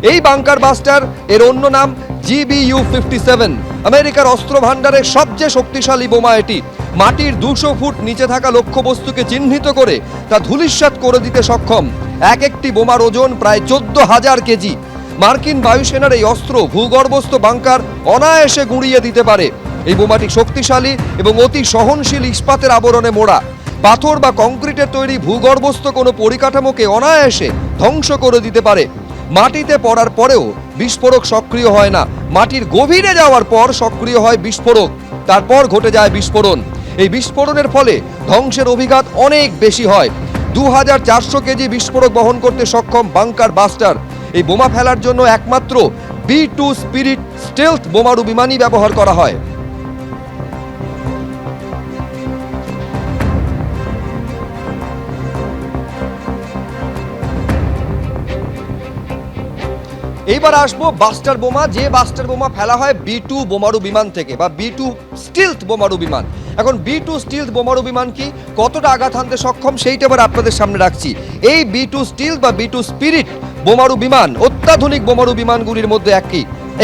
এই bunker buster এর অন্য নাম GBU-57, আমেরিকার অস্ত্র ভাণ্ডারের সবচেয়ে শক্তিশালী বোমা এটি। মাটির 200 ফুট নিচে থাকা লক্ষ্যবস্তুকে চিহ্নিত করে তা ধূলিসাৎ করে দিতে সক্ষম। এক একটি বোমার ওজন প্রায় 14,000 কেজি। মার্কিন বায়ুসেনার এই অস্ত্র ভূগর্ভস্থ বাংকার অনায়াসে গুঁড়িয়ে দিতে পারে। এই বোমাটি শক্তিশালী এবং অতি সহনশীল ইস্পাতের আবরণে মোড়া। পাথর বা কংক্রিটের তৈরি ভূগর্ভস্থ কোনো পরিকাঠামোকে অনায়াসে ধ্বংস করে দিতে পারে। মাটিতে পড়ার পরেও বিস্ফোরক সক্রিয় হয় না, মাটির গভীরে যাওয়ার পর সক্রিয় হয় বিস্ফোরক, তারপর ঘটে যায় বিস্ফোরণ। এই বিস্ফোরণের ফলে ধ্বংসের অভিঘাত অনেক বেশি হয়। 2400 কেজি বিস্ফোরক বহন করতে সক্ষম বাংকার বাস্টার। এই বোমা ফেলার জন্য একমাত্র B-2 স্পিরিট স্টেলথ বোমারু বিমানই ব্যবহার করা হয়। এইবার আসবো বাস্টার বোমা, যে বাস্টার বোমা ফেলা হয় B-2 বোমারু বিমান থেকে বা B-2 স্টিলথ বোমারু বিমান। এখন B-2 স্টিলথ বোমারু বিমান কি, কতটা আঘাত হানতে সক্ষম, সেইটা এবার আপনাদের সামনে রাখছি। এই B-2 স্টিলথ বা B-2 স্পিরিট বোমারু বিমান অত্যাধুনিক বোমারু বিমানগুলির মধ্যে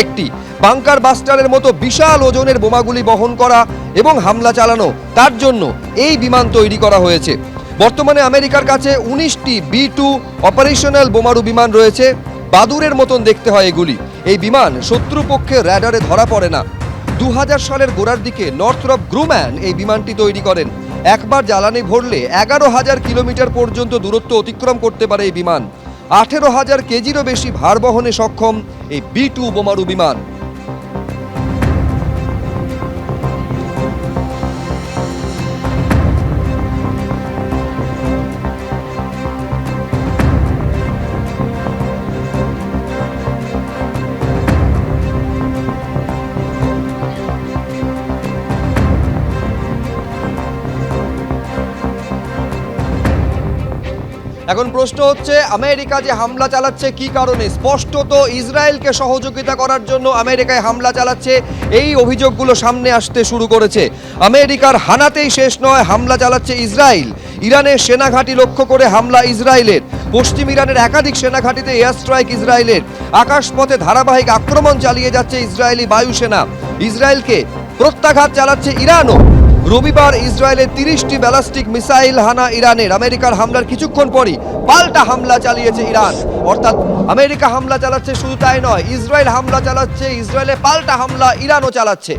একটি। বাংকার বাস্টারের মতো বিশাল ওজনের বোমাগুলি বহন করা এবং হামলা চালানো, তার জন্য এই বিমান তৈরি করা হয়েছে। বর্তমানে আমেরিকার কাছে 19টি B-2 অপারেশনাল বোমারু বিমান রয়েছে। বাদুরের মতন দেখতে হয় এগুলি। এই বিমান শত্রুপক্ষের র্যাডারে ধরা পড়ে না। 2000 সালের গোড়ার দিকে নর্থরপ গ্রুম্যান এই বিমানটি তৈরি করেন। একবার জ্বালানি ভরলে 11,000 কিলোমিটার পর্যন্ত দূরত্ব অতিক্রম করতে পারে এই বিমান। 18,000 কেজিরও বেশি ভার বহনে সক্ষম এই B-2 বোমারু বিমান। এখন প্রশ্ন হচ্ছে, আমেরিকা যে হামলা চালাচ্ছে কি কারণে? স্পষ্টত ইসরায়েলকে সহযোগিতা করার জন্য আমেরিকায় হামলা চালাচ্ছে, এই অভিযোগগুলো সামনে আসতে শুরু করেছে। আমেরিকার হানাতেই শেষ নয়, হামলা চালাচ্ছে ইসরায়েল। ইরানের সেনাঘাঁটি লক্ষ্য করে হামলা ইসরায়েলের। পশ্চিম ইরানের একাধিক সেনাঘাঁটিতে এয়ার স্ট্রাইক ইসরায়েলের। আকাশপথে ধারাবাহিক আক্রমণ চালিয়ে যাচ্ছে ইসরায়েলি বায়ুসেনা। ইসরায়েলকে প্রত্যাঘাত চালাচ্ছে ইরানও। রবিবার ইসরায়েলের 30টি ব্যালিস্টিক মিসাইল হানা ইরানের। আমেরিকার হামলার কিছুক্ষণ পরই পাল্টা হামলা চালিয়েছে ইরান। অর্থাৎ আমেরিকা হামলা চালাচ্ছে, শুধু তাই নয়, ইসরায়েল হামলা চালাচ্ছে, ইসরায়েলে পাল্টা হামলা ইরানও চালাচ্ছে।